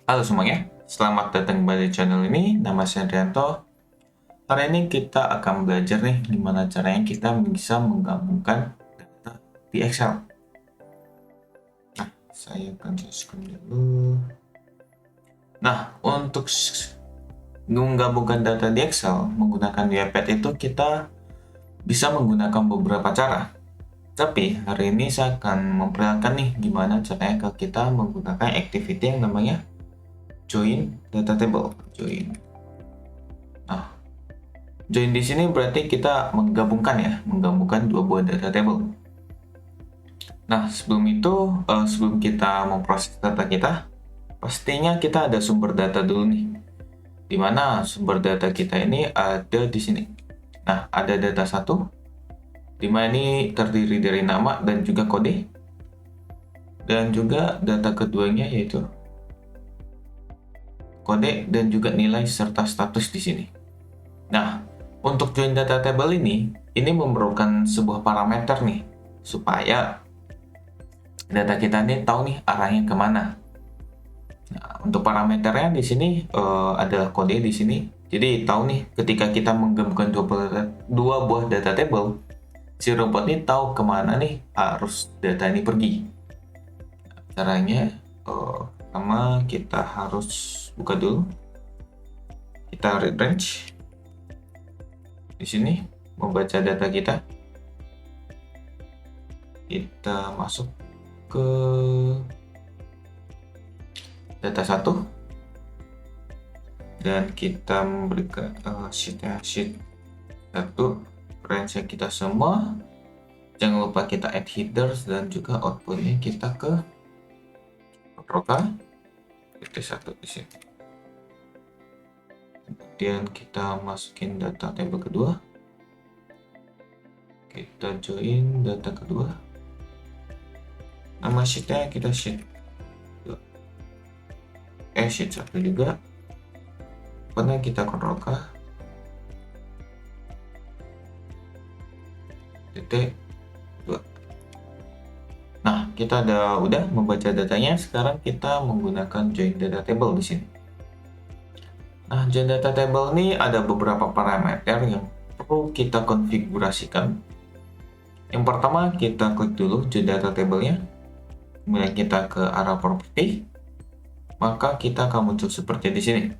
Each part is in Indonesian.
Halo semuanya, selamat datang kembali di channel ini. Nama saya Adrianto. Hari ini kita akan belajar nih gimana caranya kita bisa menggabungkan data di Excel. Nah, saya akan screen dulu. Nah, untuk menggabungkan data di Excel menggunakan iPad itu kita bisa menggunakan beberapa cara. Tapi hari ini saya akan memperlihatkan nih gimana caranya kita menggunakan activity yang namanya join data table. Nah, join di sini berarti kita menggabungkan dua buah data table. Nah, sebelum kita memproses data kita, pastinya kita ada sumber data dulu nih. Dimana sumber data kita ini ada di sini. Nah, ada data satu, dimana ini terdiri dari nama dan juga kode. Dan juga data keduanya yaitu kode dan juga nilai serta status di sini. Nah, untuk join data table ini memerlukan sebuah parameter nih, supaya data kita ini tahu nih arahnya kemana. Nah, untuk parameternya di sini adalah kode di sini. Jadi tahu nih ketika kita menggabungkan dua buah data table, si robot ini tahu kemana nih harus data ini pergi. Nah, caranya pertama kita harus buka dulu. Kita read range. Di sini membaca data kita. Kita masuk ke data 1 dan kita memberikan sheet 1 range kita semua. Jangan lupa kita add headers dan juga outputnya kita ke Ctrl K T1 di sini. Kemudian kita masukin data table kedua. Kita join data kedua. Nama sheetnya kita sheet 1 juga. Pernah kita Ctrl K titik 2. Nah, kita udah membaca datanya. Sekarang kita menggunakan join data table di sini. Nah, join data table ini ada beberapa parameter yang perlu kita konfigurasikan. Yang pertama, kita klik dulu join data table-nya. Kemudian kita ke arah properti. Maka kita akan muncul seperti di sini.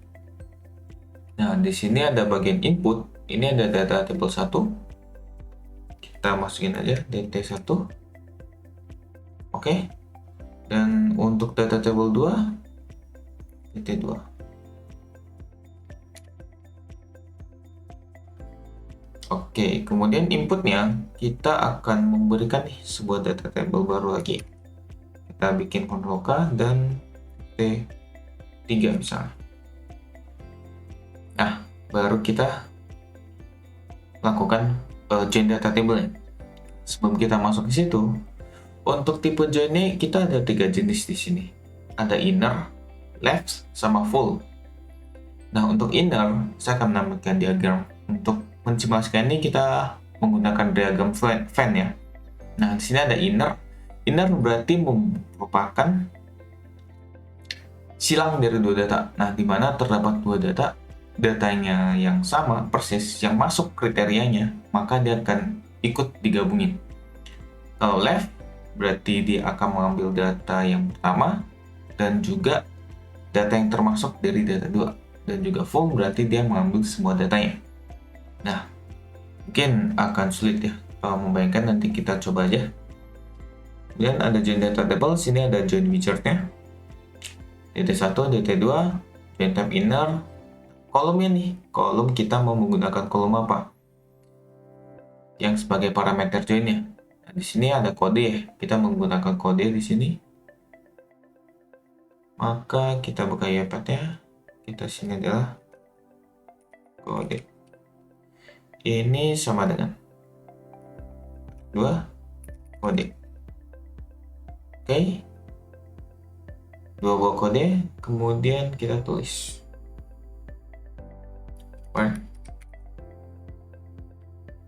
Nah, di sini ada bagian input. Ini ada data table 1. Kita masukin aja dt1. Oke. Dan untuk data table 2, dt2. Oke, kemudian inputnya kita akan memberikan nih sebuah data table baru lagi. Kita bikin Ctrl K dan T3 misalnya. Nah, baru kita lakukan join data table-nya. Sebelum kita masuk ke situ, untuk tipe join ini kita ada 3 jenis di sini. Ada inner, left, sama full. Nah, untuk inner, saya akan menambahkan diagram. Untuk mencemaskan ini kita menggunakan diagram Venn ya. Nah, di sini ada inner. Inner berarti merupakan silang dari dua data. Nah, di mana terdapat dua datanya yang sama persis, yang masuk kriterianya, maka dia akan ikut digabungin. Kalau left berarti dia akan mengambil data yang pertama dan juga data yang termasuk dari data 2, dan juga full berarti dia mengambil semua datanya. Nah, mungkin akan sulit ya membayangkan, nanti kita coba aja. Kemudian ada join data table, sini ada join wizardnya, dt1, dt2, join tab inner. Kolomnya nih, kolom kita mau menggunakan kolom apa yang sebagai parameter joinnya. Nah, di sini ada kode, kita menggunakan kode di sini. Maka kita buka iPad-nya, kita sini adalah kode. Ini sama dengan 2 kode. Oke. 2 buah kode, kemudian kita tulis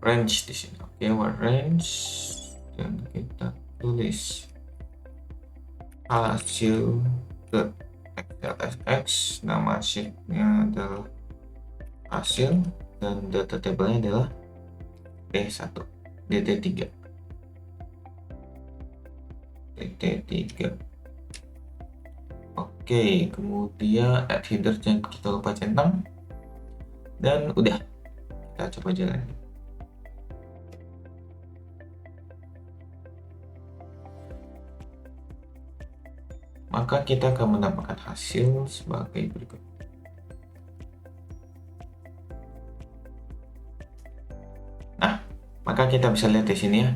range di sini. Oke, range, dan kita tulis hasil ke Excel X, nama sheet-nya adalah hasil, dan data tabelnya adalah D1, DT3. Oke, kemudian add header jangan kita lupa centang, dan udah, kita coba jalan. Maka kita akan mendapatkan hasil sebagai berikut. Nah, maka kita bisa lihat di sini ya.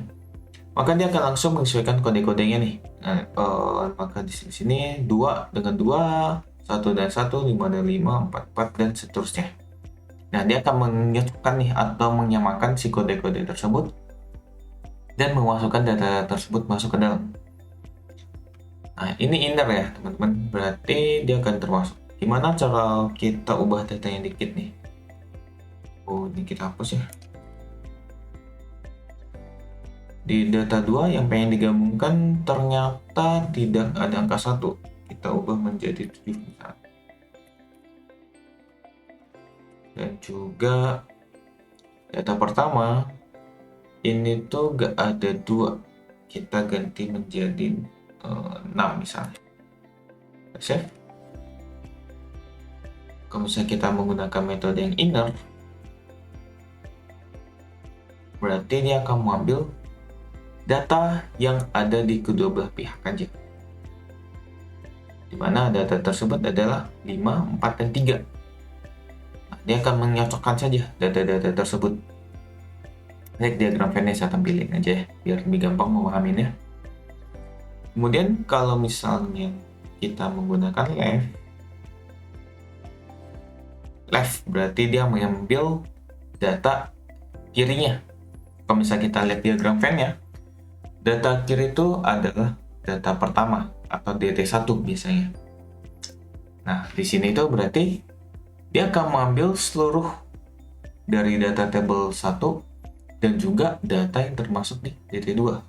Maka dia akan langsung menyesuaikan kode-kodenya nih. Nah, maka di sini 2 dengan 2, 1 dan 1, 5 dan 5, 4, 4 dan seterusnya. Nah, dia akan menyatukan nih atau menyamakan si kode-kode tersebut dan memasukkan data tersebut masuk ke dalam. Nah, ini inner ya, teman-teman. Berarti dia akan termasuk. Gimana cara kita ubah datanya dikit nih? Oh, ini kita hapus ya. Di data 2 yang pengen digabungkan ternyata tidak ada angka 1. Kita ubah menjadi 7 misalnya. Dan juga data pertama ini tuh gak ada 2. Kita ganti menjadi 6 misalnya. Save. Kalau misalnya kita menggunakan metode yang inner, berarti dia akan mengambil data yang ada di kedua belah pihak aja, dimana data tersebut adalah 5, 4, dan 3. Nah, dia akan menyocokkan saja data-data tersebut. Lihat diagram Venn saya tampilin aja ya, biar lebih gampang memahaminya. Kemudian kalau misalnya kita menggunakan left berarti dia mengambil data kirinya. Kalau misalnya kita lihat diagram Venn ya, data kiri itu adalah data pertama atau DT1 biasanya. Nah, di sini itu berarti dia akan mengambil seluruh dari data table 1 dan juga data yang termasuk di DT2.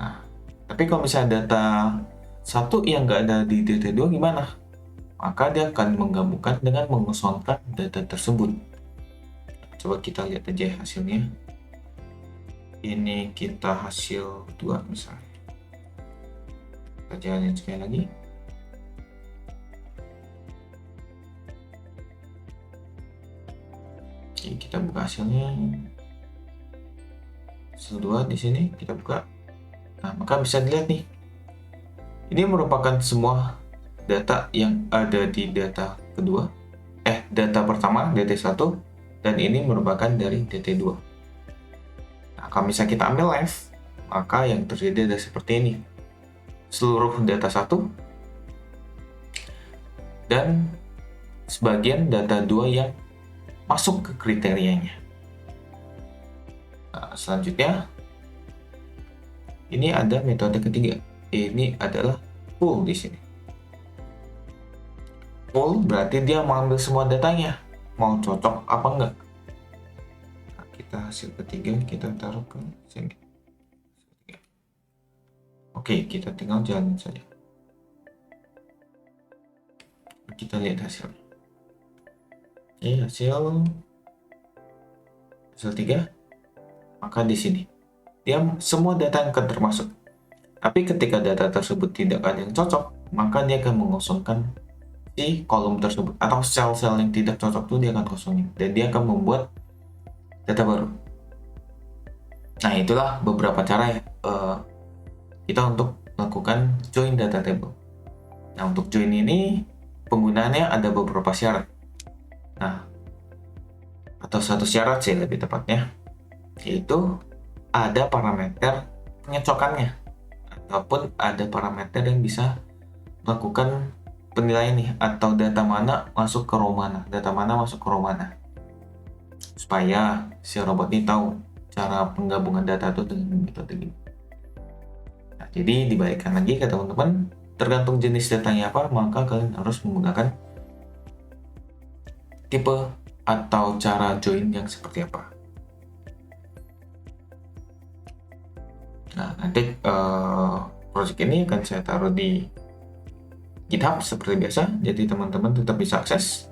Nah, tapi kalau misalnya data 1 yang nggak ada di DT2 gimana? Maka dia akan menggabungkan dengan mengosongkan data tersebut. Coba kita lihat aja hasilnya. Ini kita hasil 2 misalnya. Kita jalanin sekali lagi. Oke, kita buka hasilnya. Hasil 2 di sini kita buka. Nah, maka bisa dilihat nih. Ini merupakan semua data yang ada di data kedua. Data pertama DT1 dan ini merupakan dari DT2. Nah, kalau misalnya kita ambil left, maka yang terjadi adalah seperti ini. Seluruh data 1 dan sebagian data 2 yang masuk ke kriterianya. Nah, selanjutnya ini ada metode ketiga. Ini adalah pool di sini. Pool berarti dia mengambil semua datanya, mau cocok apa enggak. Nah, kita hasil ketiga kita taruh ke sini. Oke, kita tinggal jalanin saja. Kita lihat hasilnya. Oke, hasil 3. Maka di sini dia semua data yang akan termasuk. Tapi ketika data tersebut tidak ada yang cocok, maka dia akan mengosongkan si kolom tersebut atau sel-sel yang tidak cocok itu dia akan kosongin dan dia akan membuat data baru. Nah, itulah beberapa cara ya kita untuk melakukan join data table. Nah, untuk join ini penggunaannya ada beberapa syarat. Nah, atau satu syarat sih lebih tepatnya, yaitu ada parameter penyocokannya ataupun ada parameter yang bisa melakukan penilaian nih, atau data mana masuk ke row mana, data mana masuk ke row mana, supaya si robot ini tahu cara penggabungan data itu dengan metode ini. Nah, jadi dibalikkan lagi ke teman-teman, tergantung jenis datanya apa, maka kalian harus menggunakan tipe atau cara join yang seperti apa. Nah, nanti project ini akan saya taruh di GitHub seperti biasa, jadi teman-teman tetap bisa akses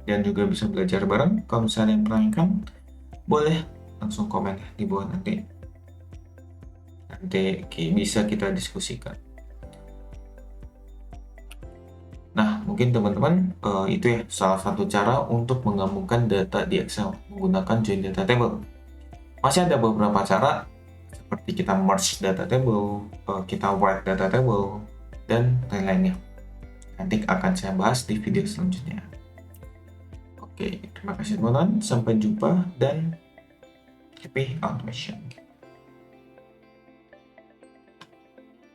dan juga bisa belajar bareng. Kalau misalnya yang pertanyaan, boleh langsung komen di bawah nanti bisa kita diskusikan. Nah, mungkin teman-teman itu ya salah satu cara untuk menggabungkan data di Excel menggunakan join data table. Masih ada beberapa cara seperti kita merge data table, kita write data table, dan lain-lainnya. Nanti akan saya bahas di video selanjutnya. Oke, terima kasih teman-teman. Sampai jumpa dan happy automation.